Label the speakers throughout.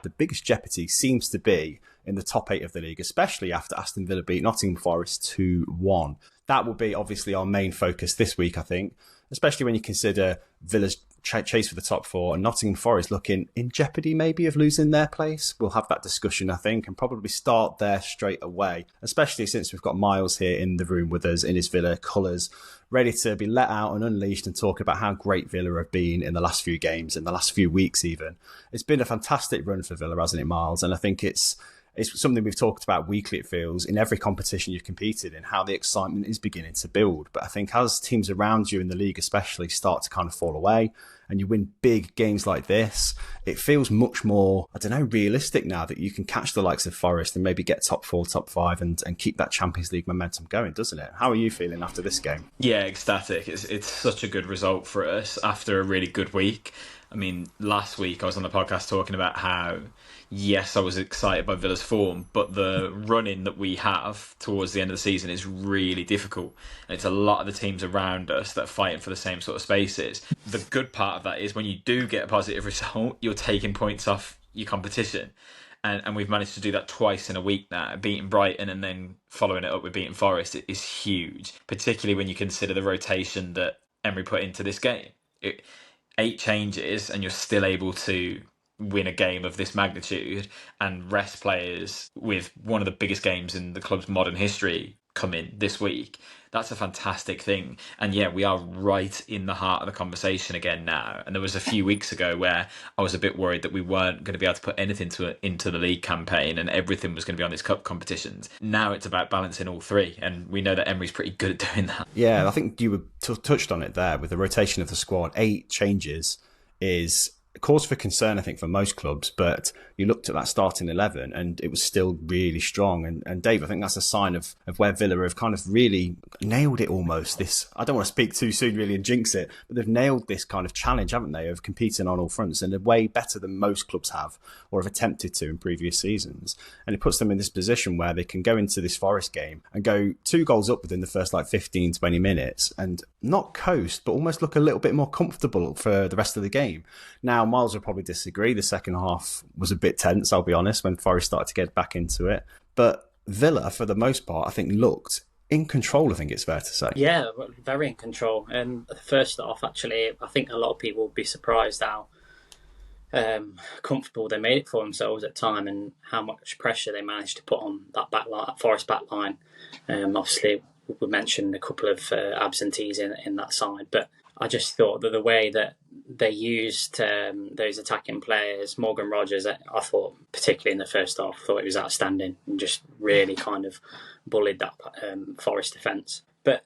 Speaker 1: the biggest jeopardy seems to be in the top 8 of the league, especially after Aston Villa beat Nottingham Forest 2-1. That will be obviously our main focus this week, I think, especially when you consider Villa's chase for the top 4 and Nottingham Forest looking in jeopardy maybe of losing their place. We'll have that discussion, I think, and probably start there straight away, especially since we've got Miles here in the room with us in his Villa colours, ready to be let out and unleashed and talk about how great Villa have been in the last few games, in the last few weeks even. It's been a fantastic run for Villa, hasn't it, Miles? And I think it's something we've talked about weekly, it feels, in every competition you've competed in, how the excitement is beginning to build. But I think as teams around you in the league especially start to kind of fall away and you win big games like this, it feels much more, realistic now that you can catch the likes of Forest and maybe get top 4, top 5 and keep that Champions League momentum going, doesn't it? How are you feeling after this game?
Speaker 2: Yeah, ecstatic. It's such a good result for us after a really good week. I mean, last week I was on the podcast talking about how, yes, I was excited by Villa's form, but the run-in that we have towards the end of the season is really difficult. And it's a lot of the teams around us that are fighting for the same sort of spaces. The good part of that is when you do get a positive result, you're taking points off your competition. And we've managed to do that twice in a week now. Beating Brighton and then following it up with beating Forest is huge, particularly when you consider the rotation that Emery put into this game. 8 changes and you're still able to win a game of this magnitude and rest players with one of the biggest games in the club's modern history come in this week. That's a fantastic thing. And yeah, we are right in the heart of the conversation again now. And there was a few weeks ago where I was a bit worried that we weren't going to be able to put anything into the league campaign and everything was going to be on these cup competitions. Now it's about balancing all 3. And we know that Emery's pretty good at doing that.
Speaker 1: Yeah, I think you were touched on it there with the rotation of the squad. 8 changes is cause for concern, I think, for most clubs, but you looked at that starting 11 and it was still really strong. And Dave, I think that's a sign of where Villa have kind of really nailed it almost. This, I don't want to speak too soon really and jinx it, but they've nailed this kind of challenge, haven't they, of competing on all fronts and way better than most clubs have or have attempted to in previous seasons. And it puts them in this position where they can go into this Forest game and go 2 goals up within the first 15, 20 minutes and not coast, but almost look a little bit more comfortable for the rest of the game. Now, Miles will probably disagree. The second half was a bit tense, I'll be honest, when Forest started to get back into it. But Villa, for the most part, I think looked in control, I think it's fair to say.
Speaker 3: Yeah, very in control. And the first half, actually, I think a lot of people would be surprised how comfortable they made it for themselves at time and how much pressure they managed to put on that Forest back line. Obviously, we mentioned a couple of absentees in that side, but I just thought that the way that they used those attacking players, Morgan Rogers, I thought, particularly in the first half, I thought it was outstanding and just really kind of bullied that Forest defence. But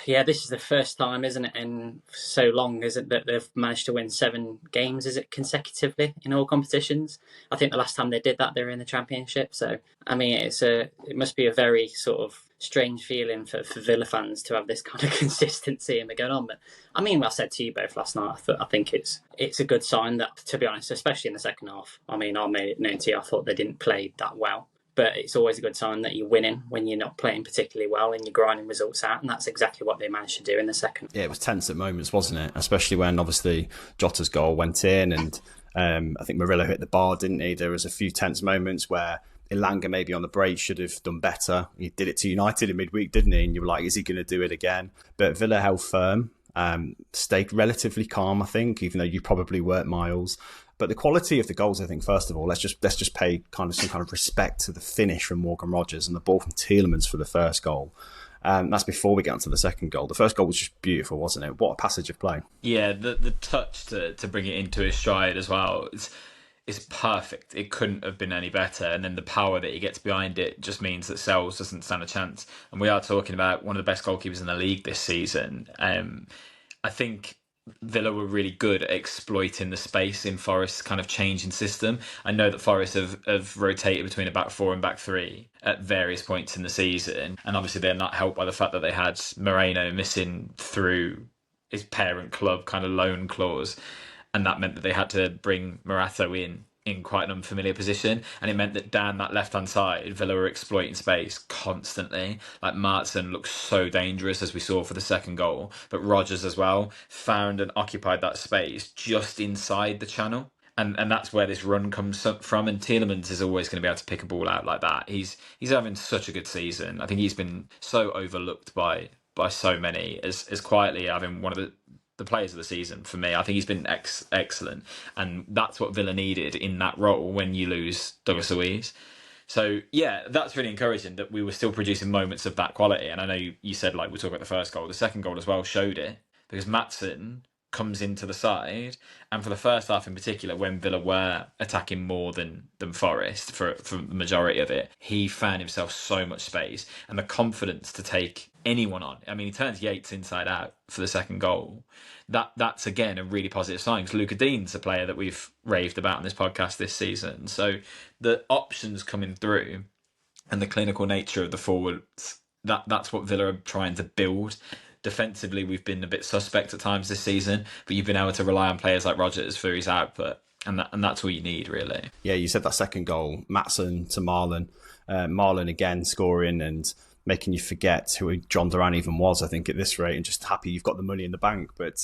Speaker 3: yeah, this is the first time, isn't it, in so long, is it, that they've managed to win 7 games, is it, consecutively in all competitions? I think the last time they did that, they were in the Championship. So, I mean, it must be a very sort of strange feeling for Villa fans to have this kind of consistency and going on. But I mean, I said to you both last night, I think it's a good sign that, to be honest, especially in the second half. I mean, I made it known to you, I thought they didn't play that well. But it's always a good sign that you're winning when you're not playing particularly well and you're grinding results out. And that's exactly what they managed to do in the second.
Speaker 1: Yeah, it was tense at moments, wasn't it? Especially when, obviously, Jota's goal went in and I think Murillo hit the bar, didn't he? There was a few tense moments where Elanga maybe on the break should have done better. He did it to United in midweek, didn't he? And you were like, is he going to do it again? But Villa held firm, stayed relatively calm, I think, even though you probably weren't, Miles. But the quality of the goals, I think, first of all, let's just pay kind of some kind of respect to the finish from Morgan Rogers and the ball from Tielemans for the first goal. That's before we get onto the second goal. The first goal was just beautiful, wasn't it? What a passage of play.
Speaker 2: Yeah, the touch to bring it into his stride as well. It's perfect. It couldn't have been any better. And then the power that he gets behind it just means that Sells doesn't stand a chance. And we are talking about one of the best goalkeepers in the league this season. I think Villa were really good at exploiting the space in Forest's kind of changing system. I know that Forest have rotated between a back 4 and back 3 at various points in the season. And obviously they're not helped by the fact that they had Moreno missing through his parent club kind of loan clause. And that meant that they had to bring Morato in quite an unfamiliar position. And it meant that down that left-hand side, Villa were exploiting space constantly. Like Martson looked so dangerous, as we saw for the second goal. But Rogers as well found and occupied that space just inside the channel. And that's where this run comes from. And Tielemans is always going to be able to pick a ball out like that. He's having such a good season. I think he's been so overlooked by so many as quietly having one of the players of the season for me. I think he's been excellent, and that's what Villa needed in that role when you lose Douglas Luiz. So yeah, that's really encouraging that we were still producing moments of that quality. And I know you said, like, we'll talk about the first goal. The second goal as well showed it, because Maatsen comes into the side, and for the first half in particular, when Villa were attacking more than Forest for the majority of it, he found himself so much space and the confidence to take anyone on. I mean, he turns Yates inside out for the second goal. That's again a really positive sign, because Luca Dean's a player that we've raved about on this podcast this season. So the options coming through and the clinical nature of the forwards, that's what Villa are trying to build. Defensively, we've been a bit suspect at times this season, but you've been able to rely on players like Rodgers for his output, and that's all you need, really.
Speaker 1: Yeah, you said that second goal, Maatsen to Marlon. Marlon again scoring and making you forget who John Duran even was, I think, at this rate, and just happy you've got the money in the bank. But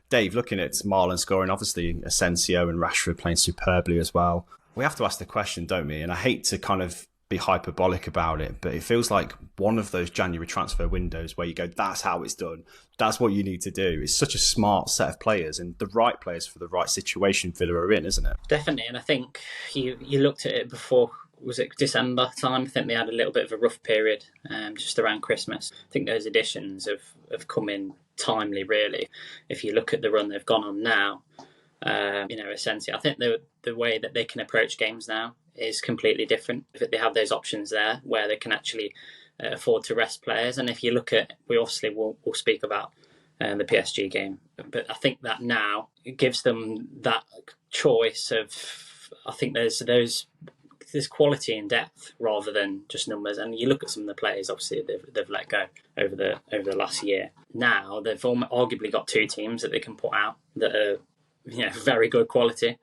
Speaker 1: Dave, looking at Marlon scoring, obviously Asensio and Rashford playing superbly as well. We have to ask the question, don't we? And I hate to kind of be hyperbolic about it, but it feels like one of those January transfer windows where you go, that's how it's done, that's what you need to do. It's such a smart set of players, and the right players for the right situation Villa are in, isn't it?
Speaker 3: Definitely. And I think you looked at it before, was it December time? I think they had a little bit of a rough period just around Christmas. I think those additions have come in timely, really. If you look at the run they've gone on now, Asensio, I think the way that they can approach games now is completely different. They have those options there where they can actually afford to rest players. And if you look at, we'll speak about the PSG game, but I think that now it gives them that choice of, I think there's quality and depth rather than just numbers. And you look at some of the players, obviously they've let go over the last year. Now they've arguably got two teams that they can put out that are very good quality.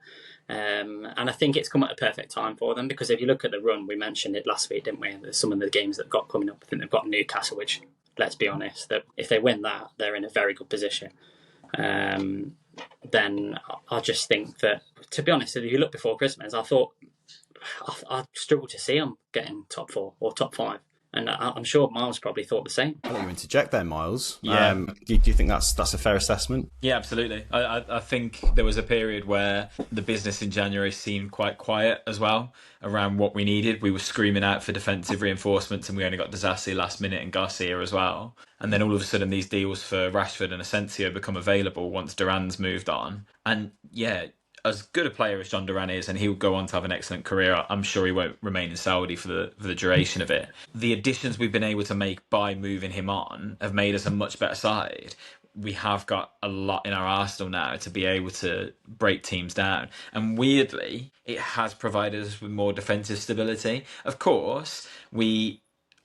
Speaker 3: And I think it's come at a perfect time for them, because if you look at the run, we mentioned it last week, didn't we? There's some of the games they've got coming up. I think they've got Newcastle, which, let's be honest, that if they win that, they're in a very good position. Then I just think that, to be honest, if you look before Christmas, I thought I struggled to see them getting top 4 or top 5. And I'm sure Miles probably thought the same.
Speaker 1: I'll let you interject there, Miles.
Speaker 2: Yeah.
Speaker 1: Do you think that's a fair assessment?
Speaker 2: Yeah, absolutely. I think there was a period where the business in January seemed quite quiet as well around what we needed. We were screaming out for defensive reinforcements, and we only got Disasi last minute and Garcia as well. And then all of a sudden these deals for Rashford and Asensio become available once Duran's moved on. And yeah, as good a player as John Duran is, and he'll go on to have an excellent career, I'm sure he won't remain in Saudi for the duration of it. The additions we've been able to make by moving him on have made us a much better side. We have got a lot in our arsenal now to be able to break teams down. And weirdly, it has provided us with more defensive stability. Of course, we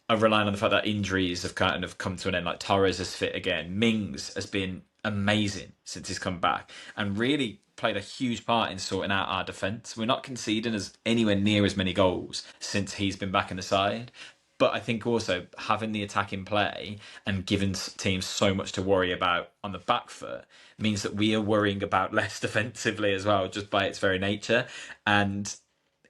Speaker 2: are relying on the fact that injuries have kind of come to an end. Like Torres is fit again. Mings has been amazing since he's come back and really played a huge part in sorting out our defence. We're not conceding anywhere near as many goals since he's been back in the side. But I think also having the attack in play and giving teams so much to worry about on the back foot means that we are worrying about less defensively as well, just by its very nature. And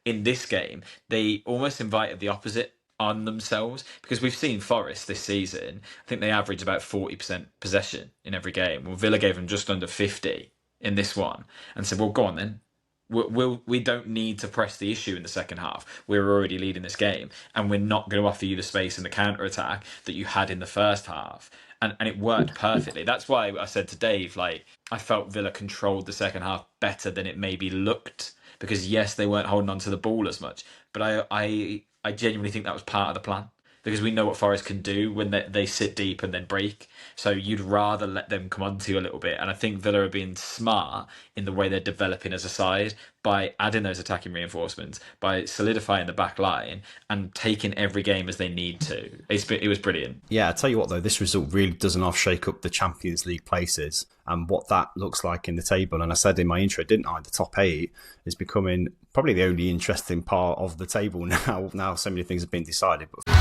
Speaker 2: in this game, they almost invited the opposite on themselves, because we've seen Forest this season, I think they average about 40% possession in every game. Well, Villa gave them just under 50 in this one and said, well, go on then. We don't need to press the issue in the second half. We're already leading this game, and we're not going to offer you the space in the counter-attack that you had in the first half. And it worked perfectly. That's why I said to Dave, I felt Villa controlled the second half better than it maybe looked, because yes, they weren't holding on to the ball as much, but I genuinely think that was part of the plan, because we know what Forest can do when they sit deep and then break. So you'd rather let them come onto you a little bit. And I think Villa are being smart in the way they're developing as a side by adding those attacking reinforcements, by solidifying the back line and taking every game as they need to. It was brilliant.
Speaker 1: Yeah, I tell you what, though, this result really does enough shake up the Champions League places and what that looks like in the table. And I said in my intro, didn't I? The top 8 is becoming probably the only interesting part of the table now. Now so many things have been decided. But